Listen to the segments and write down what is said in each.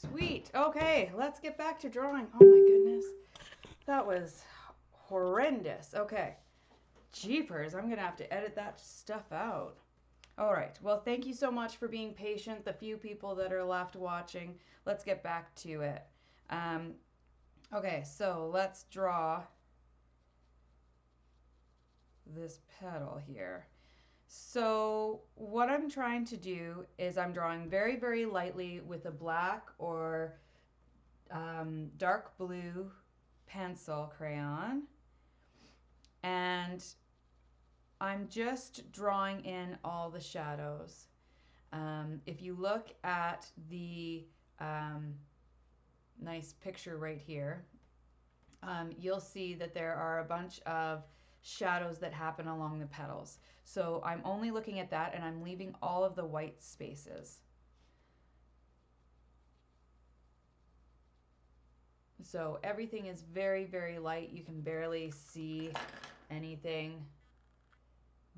Sweet. Okay, let's get back to drawing. Oh my goodness. That was horrendous. Okay. Jeepers, I'm going to have to edit that stuff out. All right. Well, thank you so much for being patient. The few people that are left watching, let's get back to it. Um, okay, so let's draw this petal here. So what I'm trying to do is I'm drawing very, very lightly with a black or dark blue pencil crayon. And I'm just drawing in all the shadows. If you look at the nice picture right here, you'll see that there are a bunch of shadows that happen along the petals. So I'm only looking at that and I'm leaving all of the white spaces. So everything is very, very light. You can barely see anything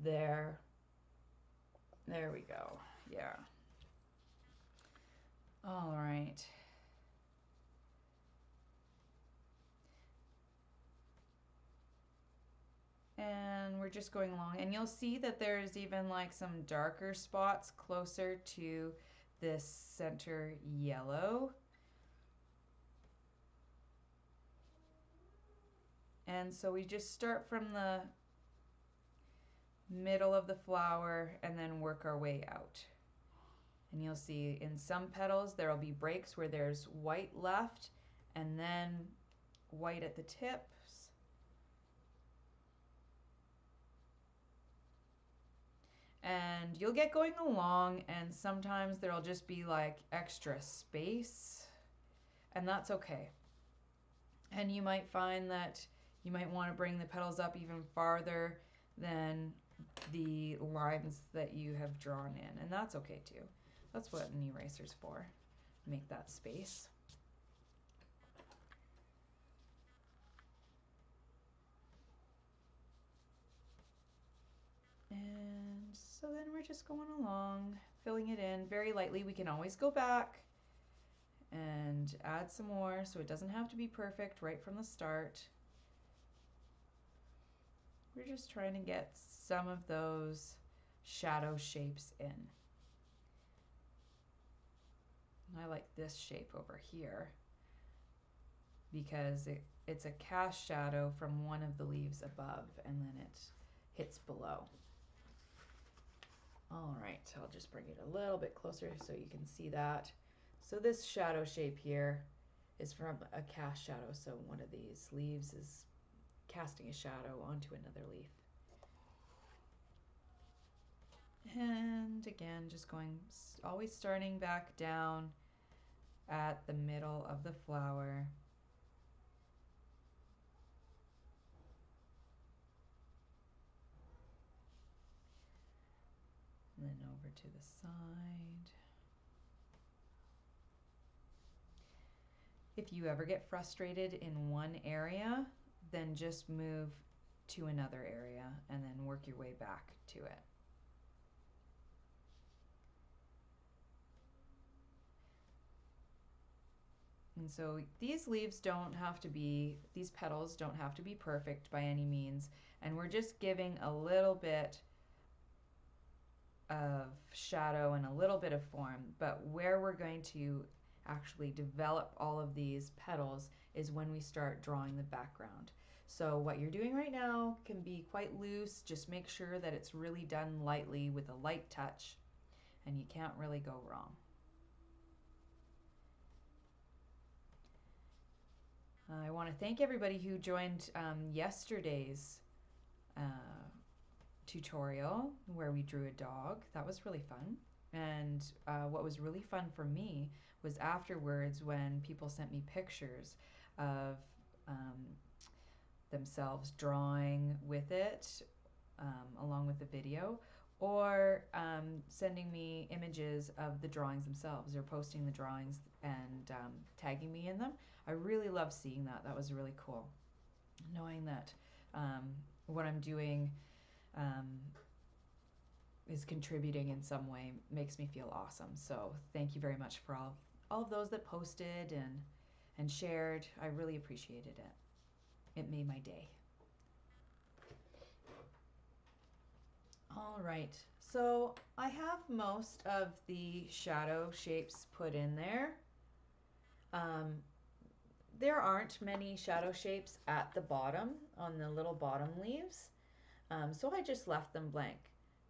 there. There we go. Yeah. All right. And we're just going along, and you'll see that there's even like some darker spots closer to this center yellow. And so we just start from the middle of the flower and then work our way out. And you'll see in some petals there'll be breaks where there's white left and then white at the tips. And you'll get going along, and sometimes there'll just be like extra space, and that's okay. And you might find that you might want to bring the petals up even farther than the lines that you have drawn in, and that's okay too. That's what an eraser's for, make that space. And so then we're just going along, filling it in very lightly. We can always go back and add some more, so it doesn't have to be perfect right from the start. We're just trying to get some of those shadow shapes in. I like this shape over here because it's a cast shadow from one of the leaves above, and then it hits below. All right, so I'll just bring it a little bit closer so you can see that. So this shadow shape here is from a cast shadow. So one of these leaves is casting a shadow onto another leaf. And again, just going, always starting back down at the middle of the flower. And then over to the side. If you ever get frustrated in one area, then just move to another area and then work your way back to it. And so these leaves don't have to be, these petals don't have to be perfect by any means, and we're just giving a little bit of shadow and a little bit of form, but where we're going to actually develop all of these petals is when we start drawing the background. So what you're doing right now can be quite loose. Just make sure that it's really done lightly with a light touch, and you can't really go wrong. I want to thank everybody who joined yesterday's uh, tutorial where we drew a dog. That was really fun. And what was really fun for me was afterwards when people sent me pictures of themselves drawing with it along with the video, or sending me images of the drawings themselves, or posting the drawings and tagging me in them. I really love seeing that. That was really cool. Knowing that what I'm doing is contributing in some way makes me feel awesome. So thank you very much for all of those that posted and shared. I really appreciated it. It made my day. All right, so I have most of the shadow shapes put in there. There aren't many shadow shapes at the bottom on the little bottom leaves, so I just left them blank.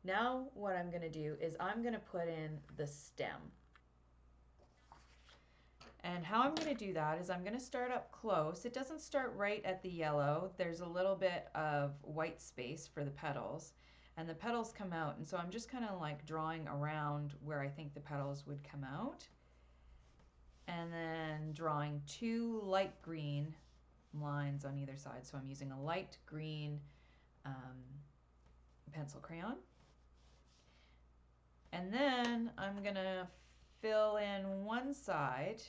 Now what I'm going to do is I'm going to put in the stem. And how I'm going to do that is I'm going to start up close. It doesn't start right at the yellow. There's a little bit of white space for the petals, and the petals come out. And so I'm just kind of like drawing around where I think the petals would come out. And then drawing two light green lines on either side. So I'm using a light green pencil crayon. And then I'm going to fill in one side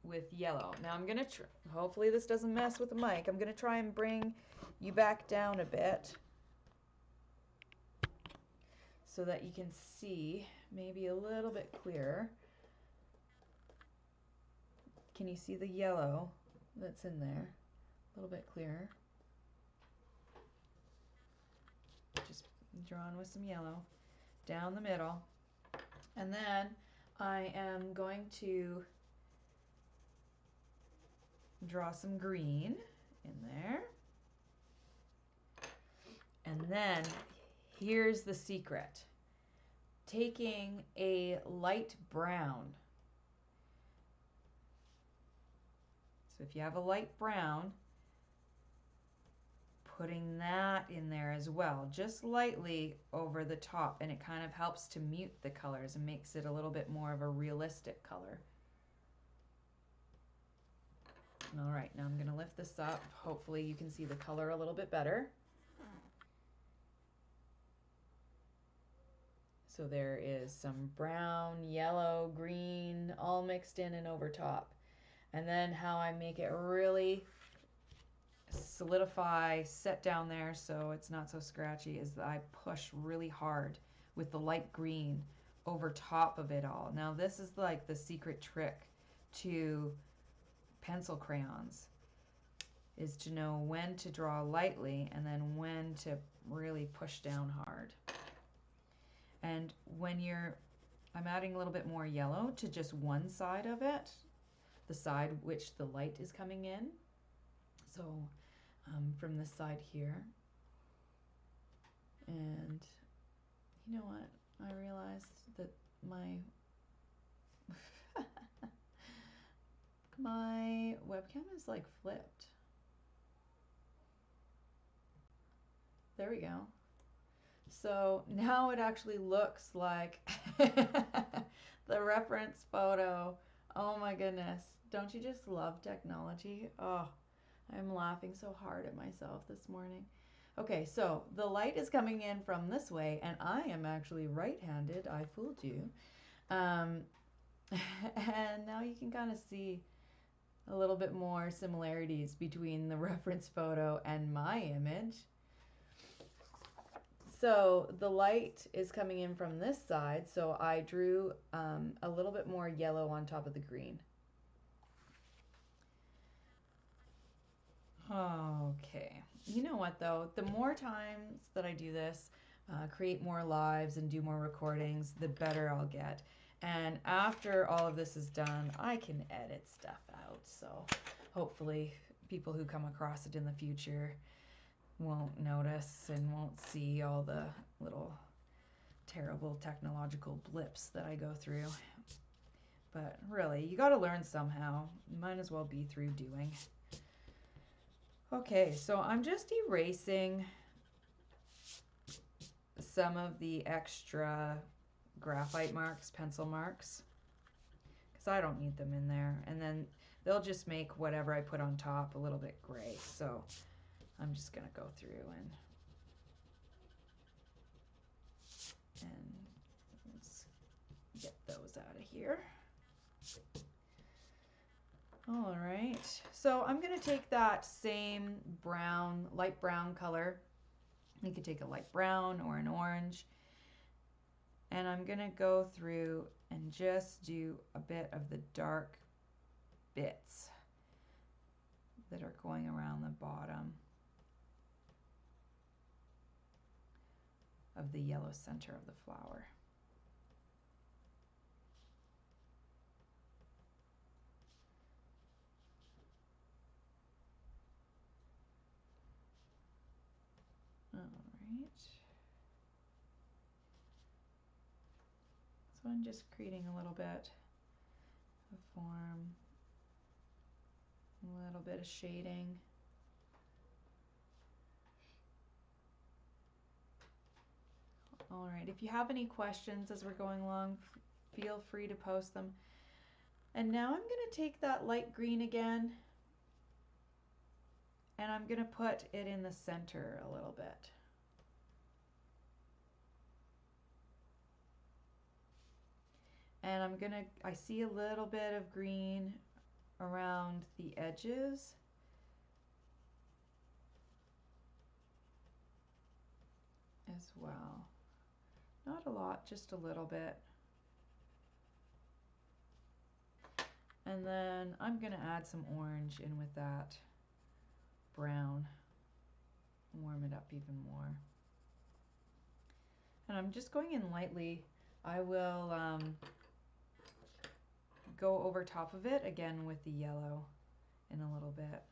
with yellow. Now I'm gonna hopefully this doesn't mess with the mic. I'm gonna try and bring you back down a bit so that you can see maybe a little bit clearer. Can you see the yellow that's in there? A little bit clearer. Just drawing with some yellow down the middle. And then I am going to draw some green in there. And then here's the secret. Taking a light brown. So if you have a light brown, putting that in there as well, just lightly over the top, and it kind of helps to mute the colors and makes it a little bit more of a realistic color. All right, now I'm going to lift this up. Hopefully you can see the color a little bit better. So there is some brown, yellow, green, all mixed in and over top. And then how I make it really solidify, set down there so it's not so scratchy, is that I push really hard with the light green over top of it all. Now this is like the secret trick to pencil crayons, is to know when to draw lightly and then when to really push down hard. And when I'm adding a little bit more yellow to just one side of it, the side which the light is coming in. So from this side here. And you know what? I realized that my webcam is like flipped. There we go. So now it actually looks like the reference photo. Oh my goodness. Don't you just love technology? Oh, I'm laughing so hard at myself this morning. Okay, so the light is coming in from this way, and I am actually right-handed. I fooled you. And now you can kind of see a little bit more similarities between the reference photo and my image. So the light is coming in from this side, so I drew a little bit more yellow on top of the green. Okay, you know what though, the more times that I do this, create more lives and do more recordings, the better I'll get. And after all of this is done, I can edit stuff out, so hopefully people who come across it in the future won't notice and won't see all the little terrible technological blips that I go through. But really, you got to learn somehow. Might as well be through doing. Okay, so I'm just erasing some of the extra graphite marks, pencil marks, because I don't need them in there. And then they'll just make whatever I put on top a little bit gray. So I'm just going to go through and let's get those out of here. All right, so I'm going to take that same brown, light brown color. You could take a light brown or an orange, And I'm going to go through and just do a bit of the dark bits that are going around the bottom of the yellow center of the flower. All right. So I'm just creating a little bit of form, a little bit of shading. All right, if you have any questions as we're going along, feel free to post them. And now I'm going to take that light green again, and I'm going to put it in the center a little bit. And I see a little bit of green around the edges. As well. Not a lot, just a little bit. And then I'm going to add some orange in with that brown. Warm it up even more. And I'm just going in lightly. I will go over top of it again with the yellow in a little bit.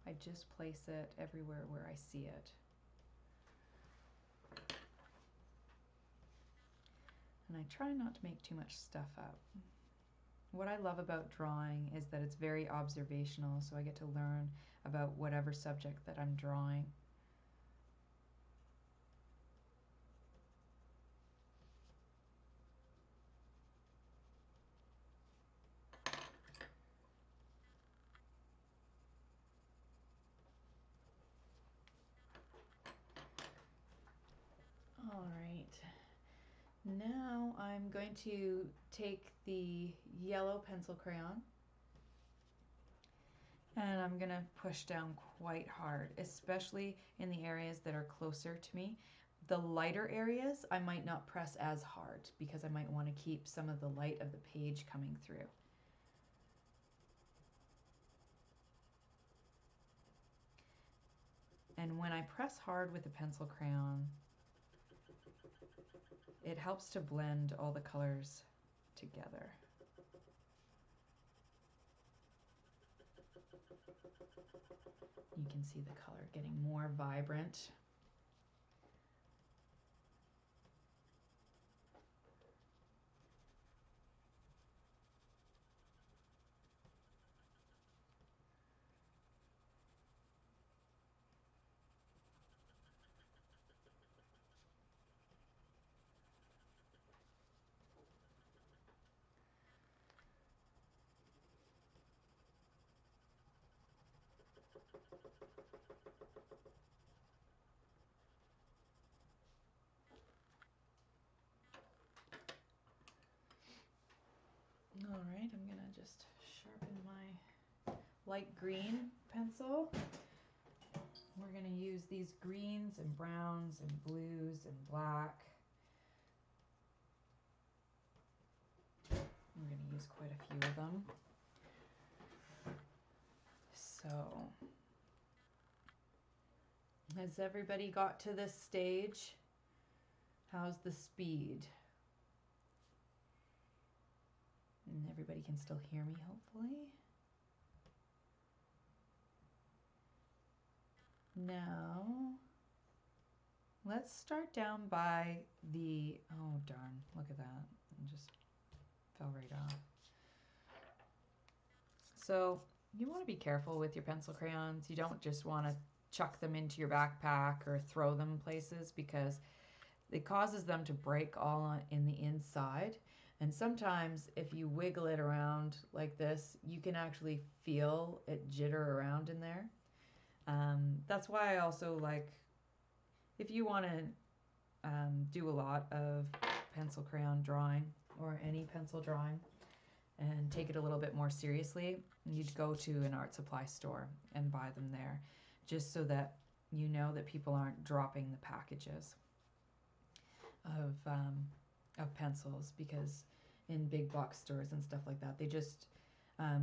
I just place it everywhere where I see it. And I try not to make too much stuff up. What I love about drawing is that it's very observational, so I get to learn about whatever subject that I'm drawing. All right. Now I'm going to take the yellow pencil crayon and I'm going to push down quite hard, especially in the areas that are closer to me. The lighter areas I might not press as hard because I might want to keep some of the light of the page coming through. And when I press hard with the pencil crayon, it helps to blend all the colors together. You can see the color getting more vibrant. All right, I'm gonna just sharpen my light green pencil. We're gonna use these greens and browns and blues and black. I'm gonna use quite a few of them. So, has everybody got to this stage? How's the speed? And everybody can still hear me, hopefully. Now, let's start down by the, oh darn, look at that. It just fell right off. So you want to be careful with your pencil crayons. You don't just want to chuck them into your backpack or throw them places because it causes them to break all in the inside. And sometimes if you wiggle it around like this, you can actually feel it jitter around in there. That's why I also like, if you want to do a lot of pencil crayon drawing or any pencil drawing and take it a little bit more seriously, you'd go to an art supply store and buy them there, just so that you know that people aren't dropping the packages of pencils, because in big box stores and stuff like that, they just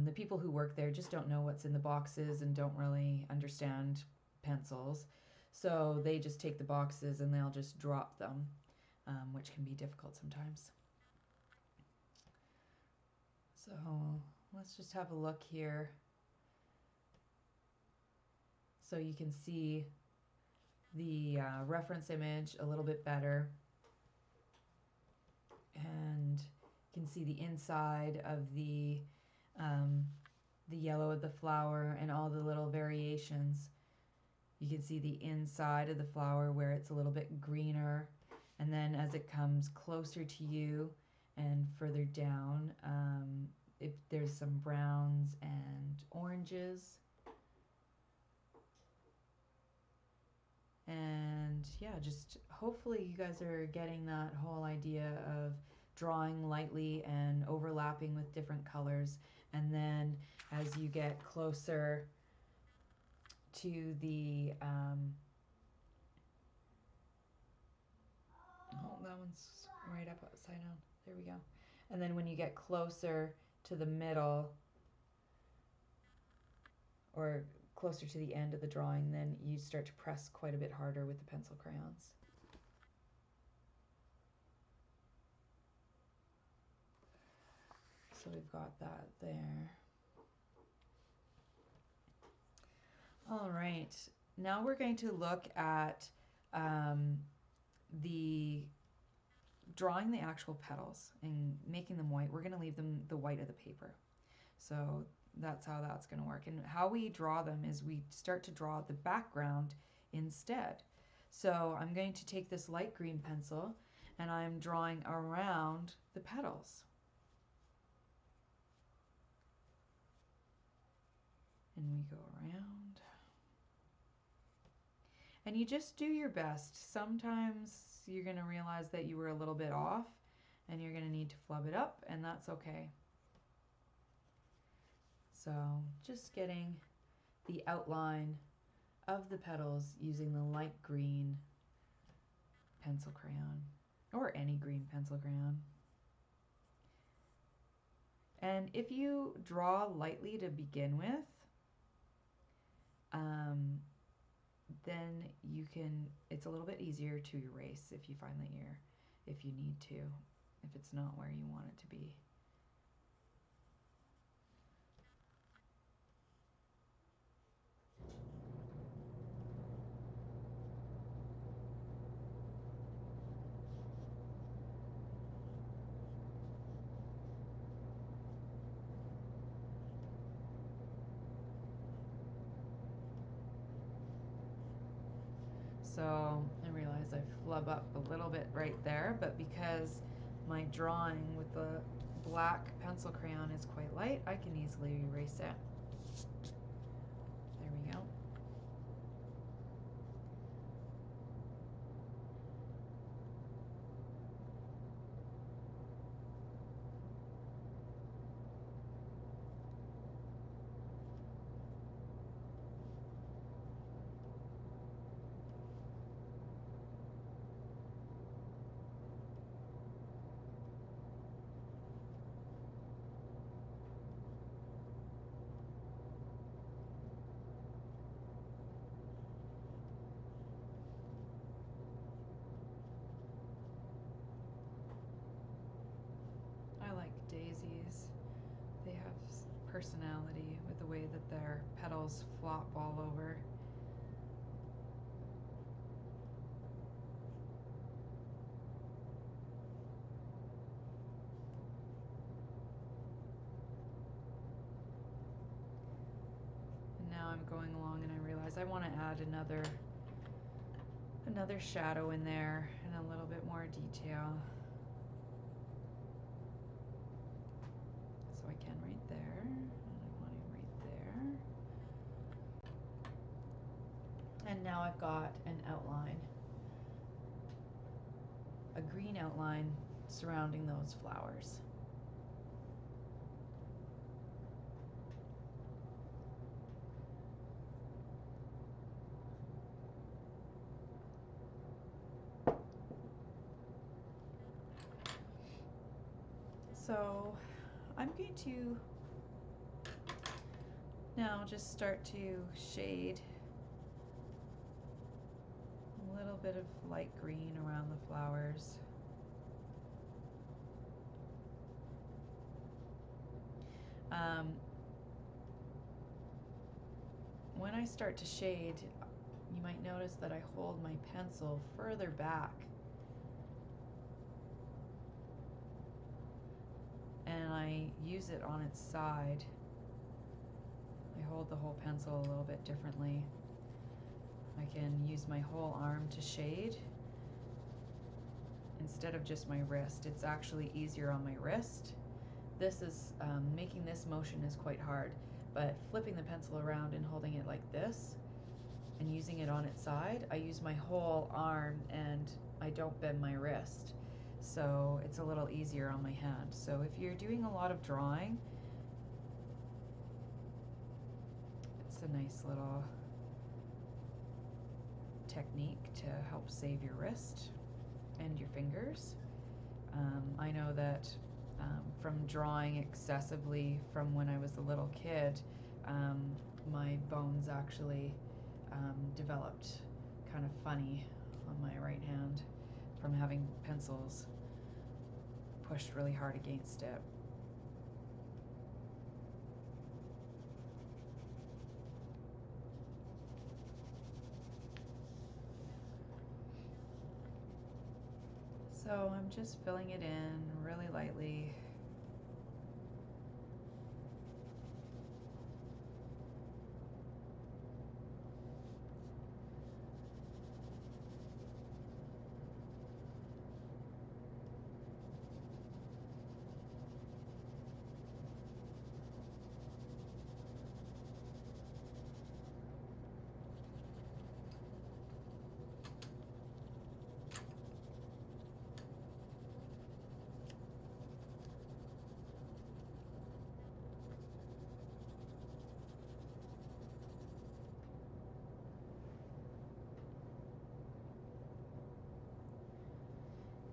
the people who work there just don't know what's in the boxes and don't really understand pencils, so they just take the boxes and they'll just drop them, which can be difficult sometimes. So let's just have a look here so you can see the reference image a little bit better, and you can see the inside of the yellow of the flower and all the little variations. You can see the inside of the flower where it's a little bit greener, and then as it comes closer to you and further down, if there's some browns and oranges. And yeah, just hopefully you guys are getting that whole idea of drawing lightly and overlapping with different colors. And then as you get closer to the oh, that one's right up upside down. There we go. And then when you get closer to the middle, or closer to the end of the drawing, then you start to press quite a bit harder with the pencil crayons. So we've got that there. All right, now we're going to look at the drawing the actual petals and making them white. We're going to leave them the white of the paper. So that's how that's going to work. And how we draw them is we start to draw the background instead. So I'm going to take this light green pencil and I'm drawing around the petals. And we go around. And you just do your best. Sometimes you're going to realize that you were a little bit off and you're going to need to flub it up, and that's okay. So just getting the outline of the petals using the light green pencil crayon, or any green pencil crayon. And if you draw lightly to begin with, then you can, it's a little bit easier to erase if you find that if you need to, if it's not where you want it to be. So I realize I flub up a little bit right there, but because my drawing with the black pencil crayon is quite light, I can easily erase it. There we go. I like daisies. They have personality with the way that their petals flop all over. And now I'm going along and I realize I want to add another shadow in there, and a little bit more detail. So I can right there, and I want it right there. And now I've got an outline, a green outline surrounding those flowers. So I'm going to now just start to shade a little bit of light green around the flowers. When I start to shade, you might notice that I hold my pencil further back, and I use it on its side. I hold the whole pencil a little bit differently. I can use my whole arm to shade instead of just my wrist. It's actually easier on my wrist. This is, making this motion is quite hard, but flipping the pencil around and holding it like this and using it on its side, I use my whole arm and I don't bend my wrist. So it's a little easier on my hand. So if you're doing a lot of drawing, it's a nice little technique to help save your wrist and your fingers. I know that from drawing excessively from when I was a little kid, my bones actually developed kind of funny on my right hand from having pencils pushed really hard against it. So I'm just filling it in really lightly.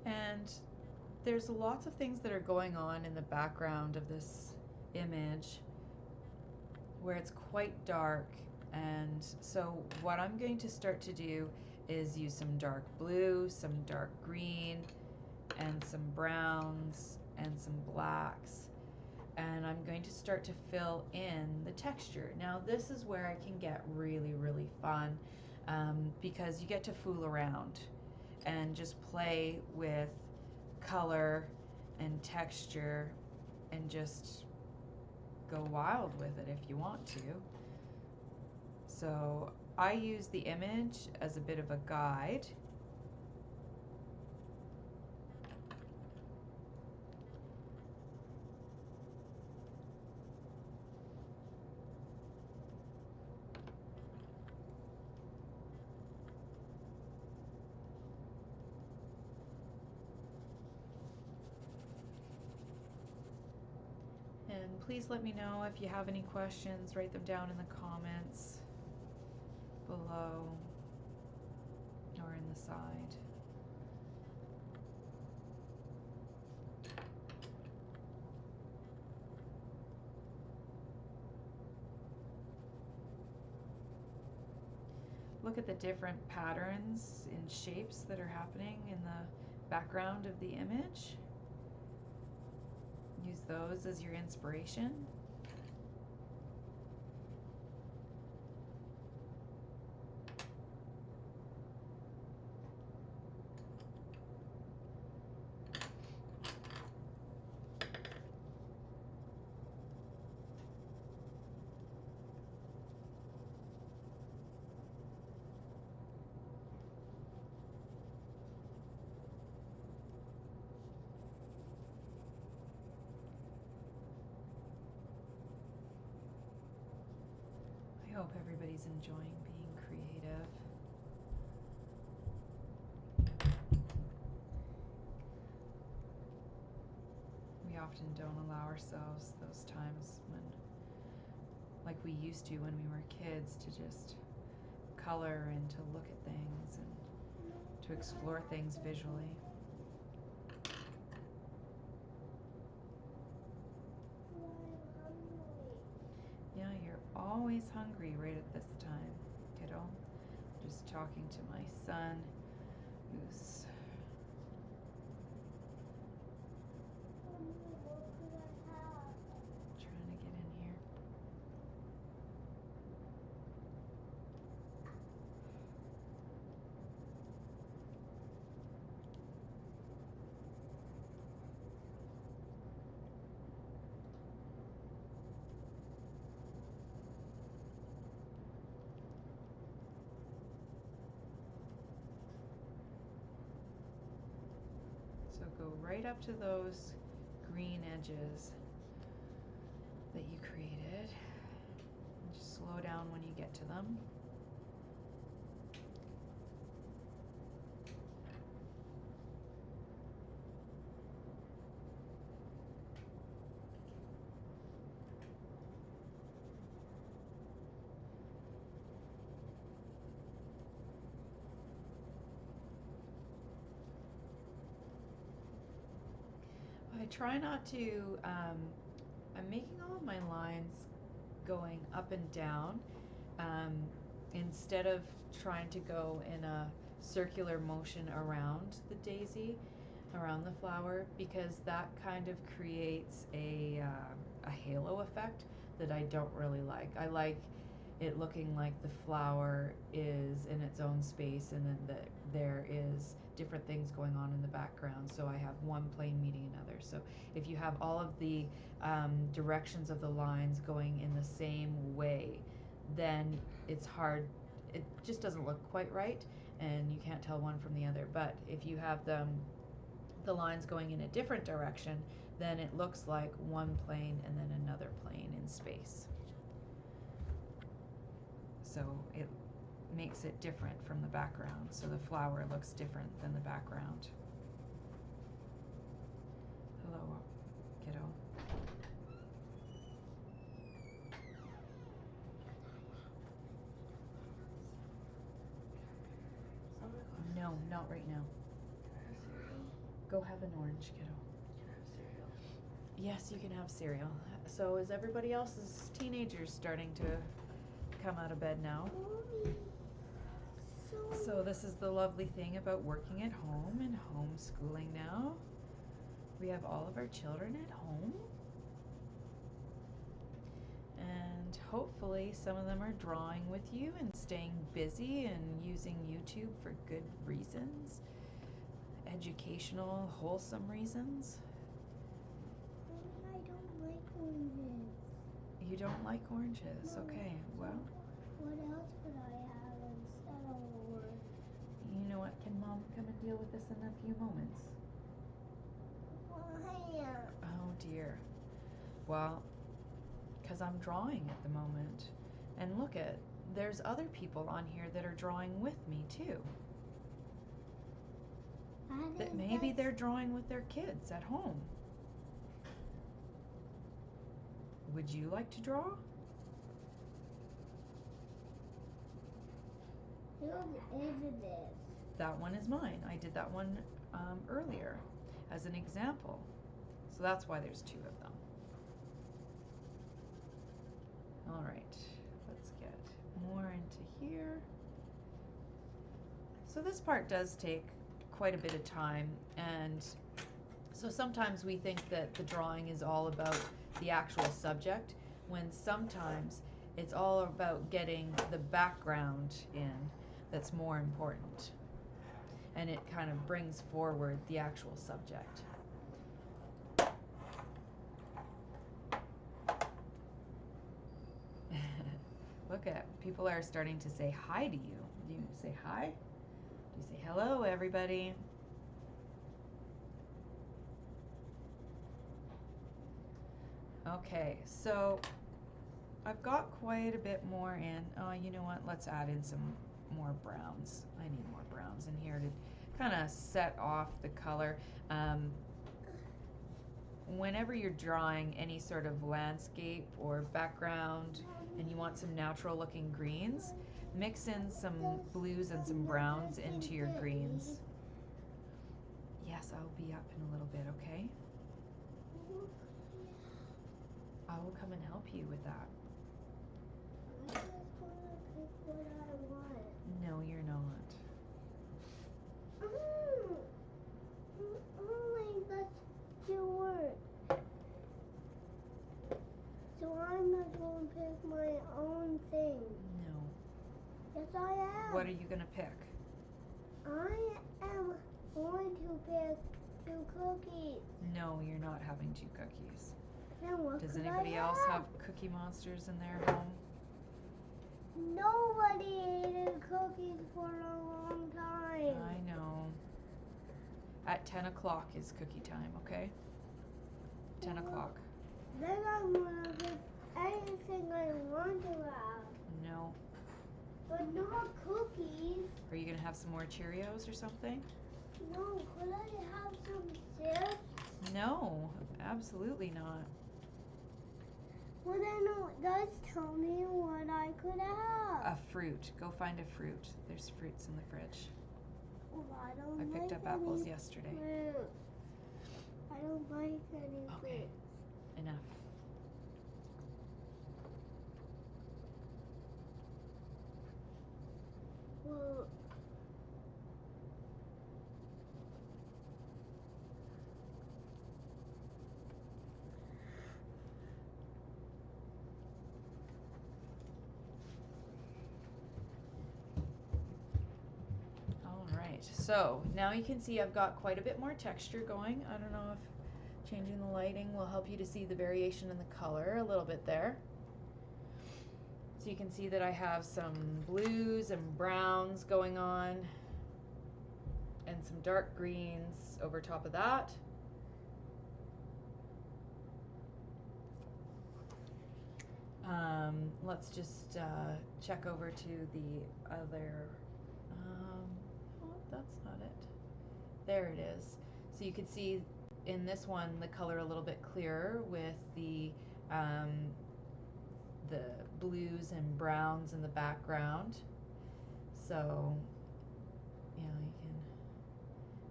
And there's lots of things that are going on in the background of this image where it's quite dark, and so what I'm going to start to do is use some dark blue, some dark green, and some browns and some blacks, and I'm going to start to fill in the texture. Now this is where I can get really, really fun, because you get to fool around and just play with color and texture and just go wild with it if you want to. So I use the image as a bit of a guide. And please let me know if you have any questions. Write them down in the comments below or in the side. Look at the different patterns and shapes that are happening in the background of the image. Use those as your inspiration. Hope everybody's enjoying being creative. We often don't allow ourselves those times when, like we used to when we were kids, to just color and to look at things and to explore things visually. Yeah, you're always hungry right at this time, kiddo. Just talking to my son who's trying to get in here. So go right up to those green edges that you created. And just slow down when you get to them. I try not to, I'm making all of my lines going up and down instead of trying to go in a circular motion around the daisy, around the flower, because that kind of creates a halo effect that I don't really like. I like it looking like the flower is in its own space and then there is different things going on in the background, so I have one plane meeting another. So if you have all of the directions of the lines going in the same way, then it's hard, it just doesn't look quite right and you can't tell one from the other. But if you have the lines going in a different direction, then it looks like one plane and then another plane in space. So it makes it different from the background, so the flower looks different than the background. Hello, kiddo. No, not right now. Go have an orange, kiddo. Can I have cereal? Yes, you can have cereal. So is everybody else's teenagers starting to come out of bed now? So this is the lovely thing about working at home and homeschooling now. We have all of our children at home. And hopefully some of them are drawing with you and staying busy and using YouTube for good reasons. Educational, wholesome reasons. I don't like oranges. You don't like oranges? No. Okay, well. What else would I have instead of orange? You know what? Can Mom come and deal with this in a few moments? Why? Oh dear. Well, because I'm drawing at the moment. And look at, there's other people on here that are drawing with me too. That maybe they're drawing with their kids at home. Would you like to draw? Whose is this? That one is mine. I did that one earlier as an example. So that's why there's two of them. All right, let's get more into here. So this part does take quite a bit of time, and so sometimes we think that the drawing is all about the actual subject, when sometimes it's all about getting the background in that's more important, and it kind of brings forward the actual subject. Look at, people are starting to say hi to you. Do you say hi? Do you say hello, everybody? Okay, so I've got quite a bit more in. Oh, you know what? Let's add in some more browns. I need more browns in here to kind of set off the color. Whenever you're drawing any sort of landscape or background and you want some natural looking greens, mix in some blues and some browns into your greens. Yes, I'll be up in a little bit, okay? I will come and help you with that. I'm just gonna pick what I want. No, you're not. Only that's 2 words. So I'm not going to pick my own thing. No. Yes, I am. What are you gonna pick? I am going to pick 2 cookies. No, you're not having 2 cookies. Then what Does could anybody I else have Cookie Monsters in their home? Nobody ate cookies for a long time. I know. At 10 o'clock is cookie time, okay? 10 o'clock. Then I'm going to pick anything I want to have. No. But not cookies. Are you gonna have some more Cheerios or something? No, could I have some chips? No, absolutely not. Well, then it does tell me what I could have. A fruit. Go find a fruit. There's fruits in the fridge. Well, I don't I picked like up apples any yesterday. fruit. I don't like any Okay, fruit. enough. Well, All right, so now you can see I've got quite a bit more texture going. I don't know if changing the lighting will help you to see the variation in the color a little bit there. So you can see that I have some blues and browns going on and some dark greens over top of that. Let's just check over to the other, oh, that's not it. There it is. So you can see in this one the color a little bit clearer with the blues and browns in the background. So yeah, you can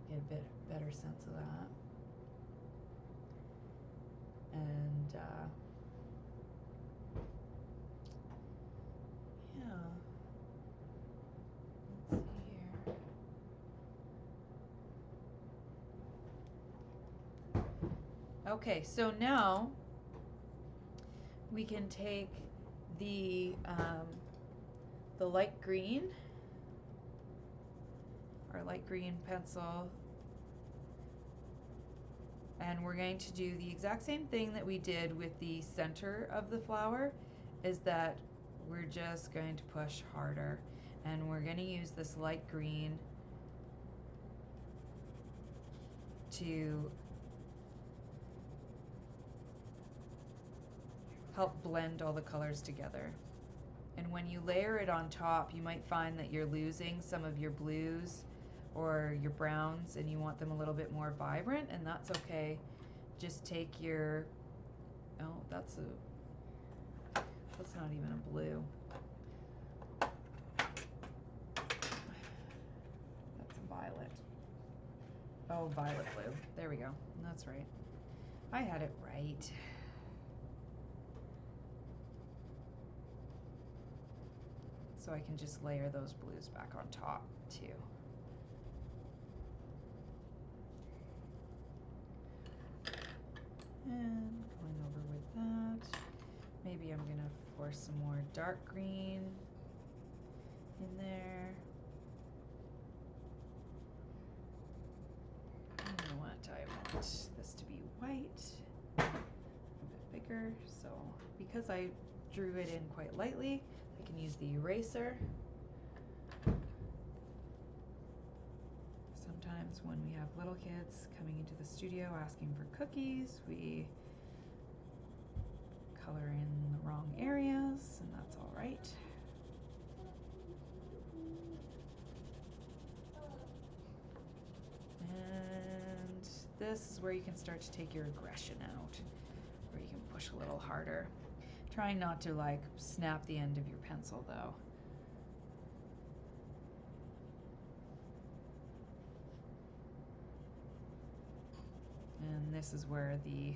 get a bit better sense of that. And yeah, let's see here. Okay, so now we can take the light green, our light green pencil, and we're going to do the exact same thing that we did with the center of the flower, is that we're just going to push harder, and we're going to use this light green to help blend all the colors together. And when you layer it on top, you might find that you're losing some of your blues or your browns and you want them a little bit more vibrant, and that's okay. Just take your, oh, that's not even a blue. That's a violet. Oh, violet blue. There we go. That's right. I had it right. So I can just layer those blues back on top too. And going over with that. Maybe I'm gonna force some more dark green in there. You know what? I want this to be white, a bit bigger. So because I drew it in quite lightly, I can use the eraser. Sometimes when we have little kids coming into the studio asking for cookies, we color in the wrong areas, and that's all right. And this is where you can start to take your aggression out, where you can push a little harder. Trying not to like snap the end of your pencil though. And this is where the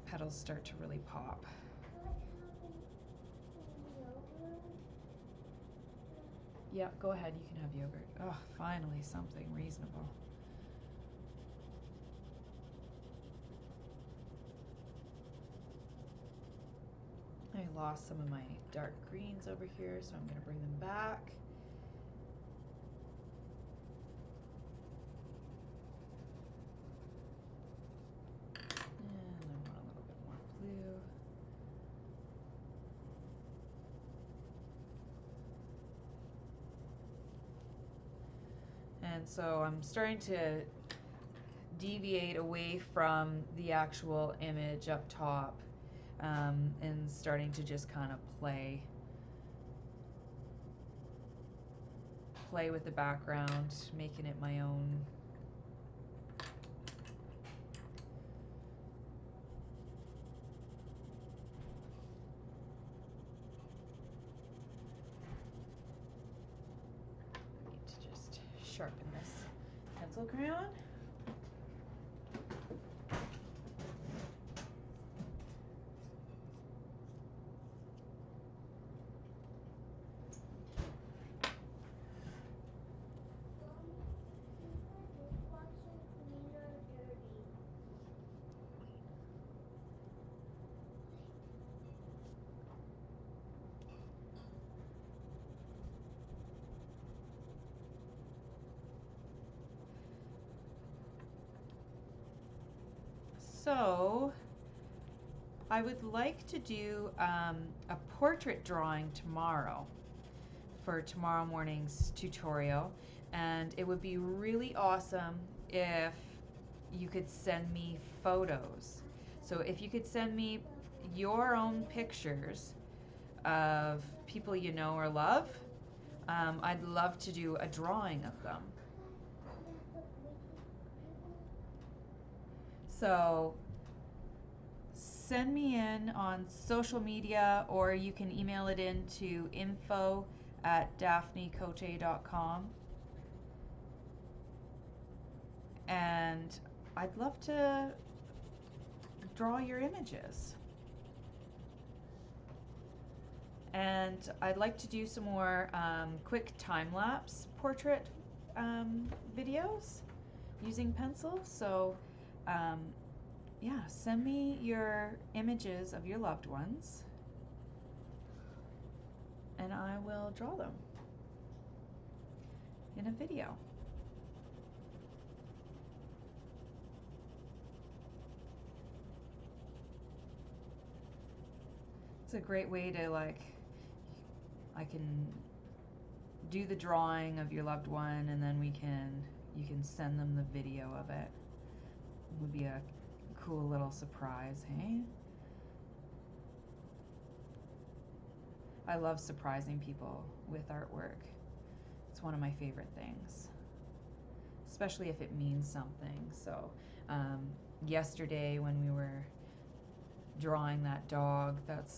petals start to really pop. Yeah, go ahead, you can have yogurt. Oh, finally something reasonable. I lost some of my dark greens over here, so I'm going to bring them back. And I want a little bit more blue. And so I'm starting to deviate away from the actual image up top, and starting to just kind of play with the background, making it my own. I need to just sharpen this pencil crayon. So I would like to do a portrait drawing tomorrow for tomorrow morning's tutorial, and it would be really awesome if you could send me photos. So if you could send me your own pictures of people you know or love, I'd love to do a drawing of them. So send me in on social media, or you can email it in to info@daphnecote.com. And I'd love to draw your images. And I'd like to do some more quick time-lapse portrait videos using pencil. So yeah, send me your images of your loved ones and I will draw them in a video. It's a great way to I can do the drawing of your loved one, and then you can send them the video of it. It would be a cool little surprise, hey? I love surprising people with artwork. It's one of my favorite things, especially if it means something. So yesterday when we were drawing that dog, that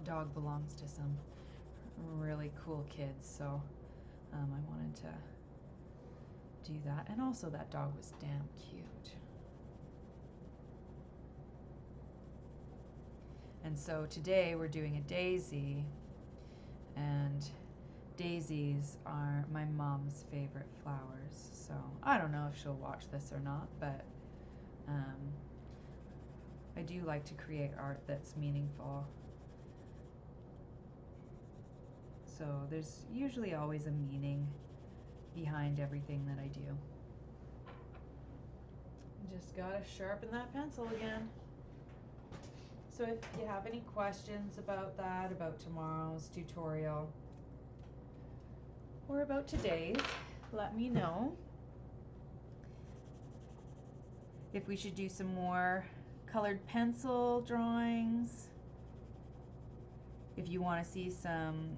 dog belongs to some really cool kids, so I wanted to do that. And also that dog was damn cute. And so today we're doing a daisy, and daisies are my mom's favorite flowers. So I don't know if she'll watch this or not, but I do like to create art that's meaningful. So there's usually always a meaning behind everything that I do. Just gotta sharpen that pencil again. So if you have any questions about that, about tomorrow's tutorial, or about today's, let me know. If we should do some more colored pencil drawings. If you want to see some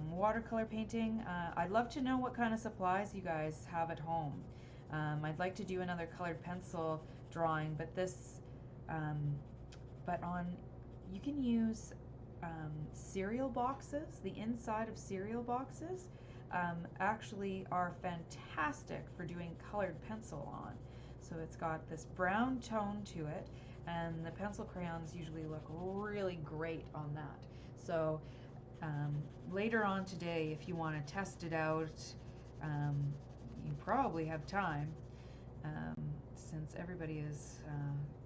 watercolor painting, I'd love to know what kind of supplies you guys have at home. I'd like to do another colored pencil drawing, but you can use cereal boxes. The inside of cereal boxes actually are fantastic for doing colored pencil on. So it's got this brown tone to it, and the pencil crayons usually look really great on that. So later on today, if you want to test it out, you probably have time since everybody is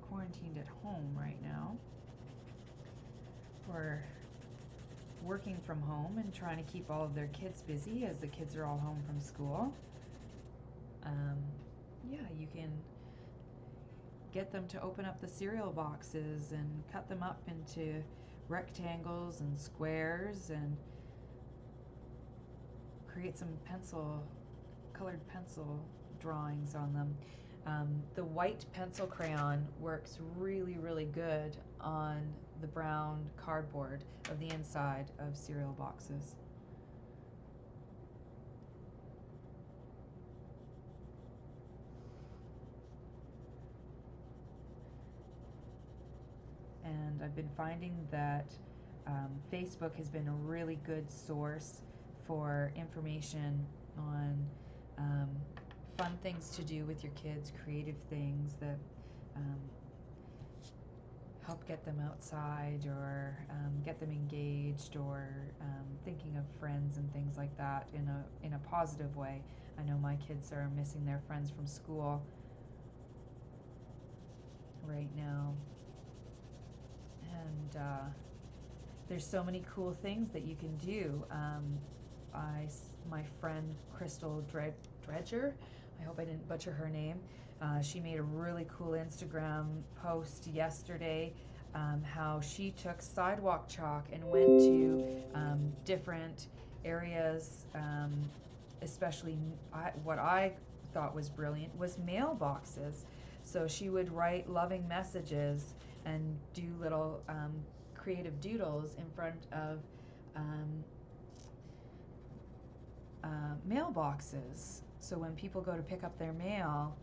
quarantined at home right now. We're working from home and trying to keep all of their kids busy as the kids are all home from school. Yeah, you can get them to open up the cereal boxes and cut them up into rectangles and squares and create some colored pencil drawings on them. The white pencil crayon works really, really good on the brown cardboard of the inside of cereal boxes. And I've been finding that Facebook has been a really good source for information on fun things to do with your kids, creative things that help get them outside or get them engaged or thinking of friends and things like that in a positive way. I know my kids are missing their friends from school right now, and there's so many cool things that you can do. My friend Crystal Dredger, I hope I didn't butcher her name, she made a really cool Instagram post yesterday how she took sidewalk chalk and went to different areas, especially what I thought was brilliant was mailboxes. So she would write loving messages and do little creative doodles in front of mailboxes. So when people go to pick up their mail,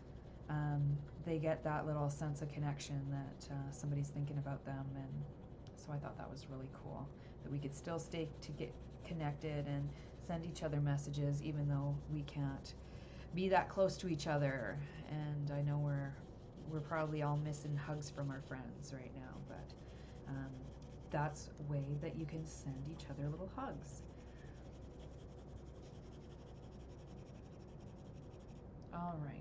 they get that little sense of connection that somebody's thinking about them. And so I thought that was really cool, that we could still stay to get connected and send each other messages even though we can't be that close to each other. And I know we're probably all missing hugs from our friends right now, but that's a way that you can send each other little hugs. All right.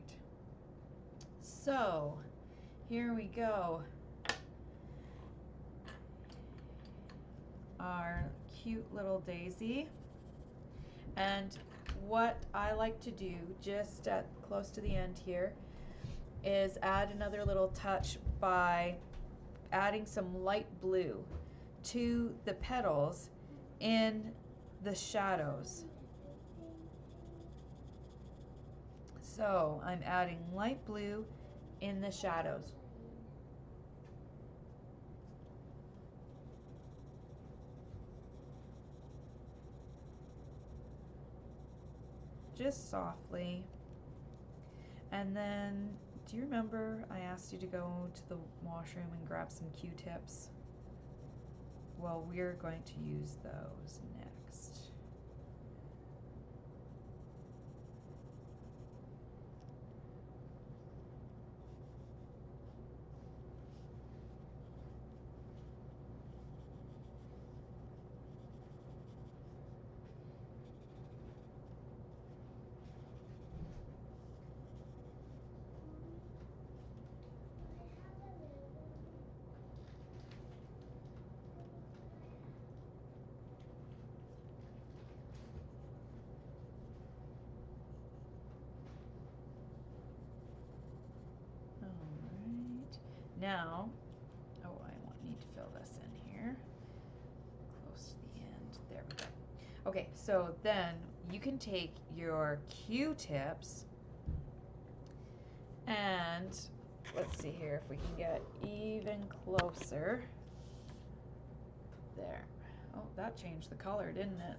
So, here we go. Our cute little daisy. And what I like to do just at close to the end here is add another little touch by adding some light blue to the petals in the shadows. So I'm adding light blue in the shadows. Just softly. And then, do you remember I asked you to go to the washroom and grab some Q-tips? Well, we're going to use those next. Alright. Now, need to fill this in here. Close to the end. There we go. Okay, so then you can take your Q-tips and let's see here if we can get even closer. There. Oh, that changed the color, didn't it?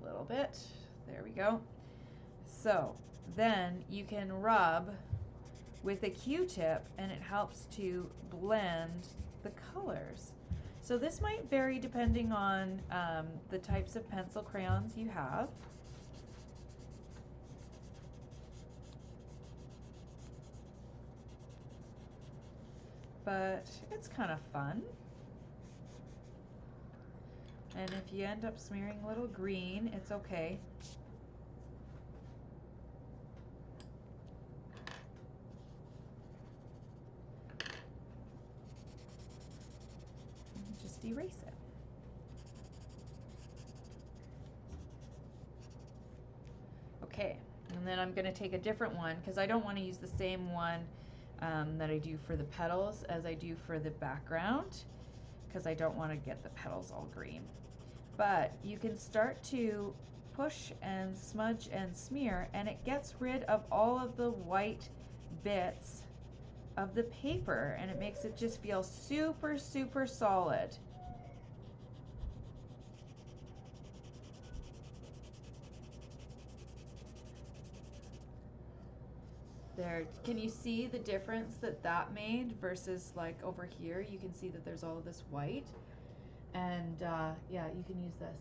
A little bit. There we go. So then you can rub with a Q-tip and it helps to blend the colors. So this might vary depending on the types of pencil crayons you have. But it's kind of fun. And if you end up smearing a little green, it's okay. Just erase it. Okay, and then I'm going to take a different one because I don't want to use the same one that I do for the petals as I do for the background, because I don't want to get the petals all green. But you can start to push and smudge and smear, and it gets rid of all of the white bits of the paper, and it makes it just feel super, super solid. There, can you see the difference that that made versus like over here? You can see that there's all of this white, and yeah, you can use this.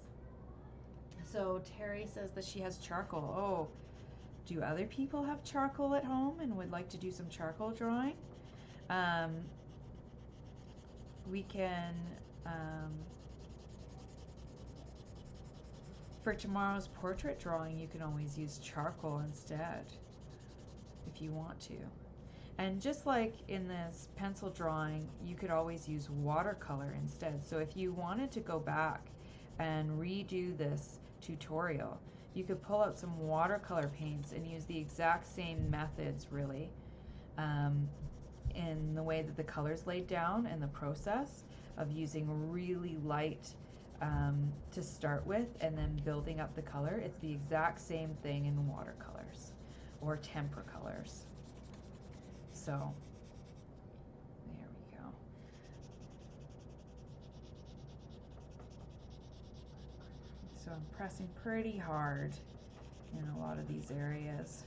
So Terry says that she has charcoal. Oh, do other people have charcoal at home and would like to do some charcoal drawing? We can, for tomorrow's portrait drawing, you can always use charcoal instead if you want to. And just like in this pencil drawing, you could always use watercolor instead. So if you wanted to go back and redo this tutorial, you could pull out some watercolor paints and use the exact same methods, really, in the way that the colors laid down and the process of using really light to start with and then building up the color. It's the exact same thing in watercolors or tempera colors. So there we go. So I'm pressing pretty hard in a lot of these areas.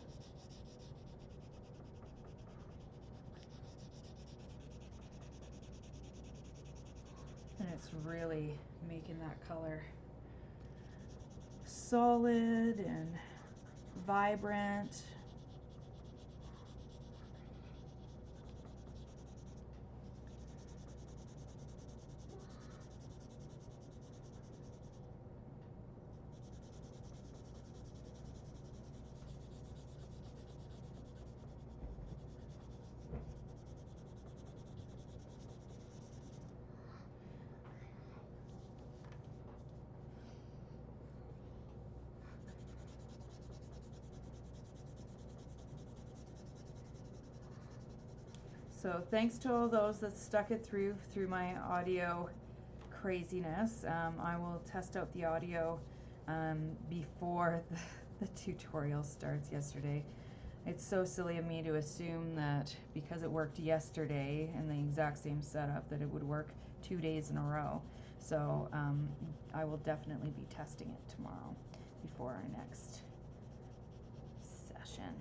And it's really making that color solid and vibrant. So thanks to all those that stuck it through my audio craziness. I will test out the audio before the tutorial starts yesterday. It's so silly of me to assume that because it worked yesterday in the exact same setup that it would work 2 days in a row. So I will definitely be testing it tomorrow before our next session.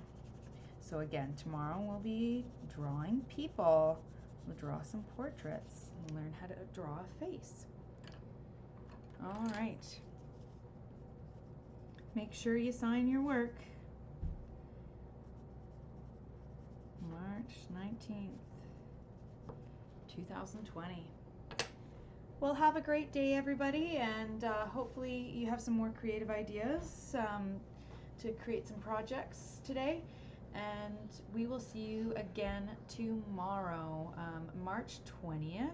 So again, tomorrow we'll be drawing people. We'll draw some portraits and learn how to draw a face. All right. Make sure you sign your work. March 19th, 2020. Well, have a great day, everybody, and hopefully you have some more creative ideas to create some projects today. And we will see you again tomorrow, March 20th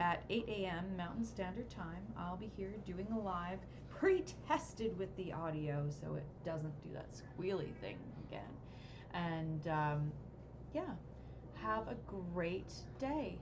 at 8 a.m. Mountain Standard Time. I'll be here doing a live, pre-tested with the audio so it doesn't do that squealy thing again. And yeah, have a great day.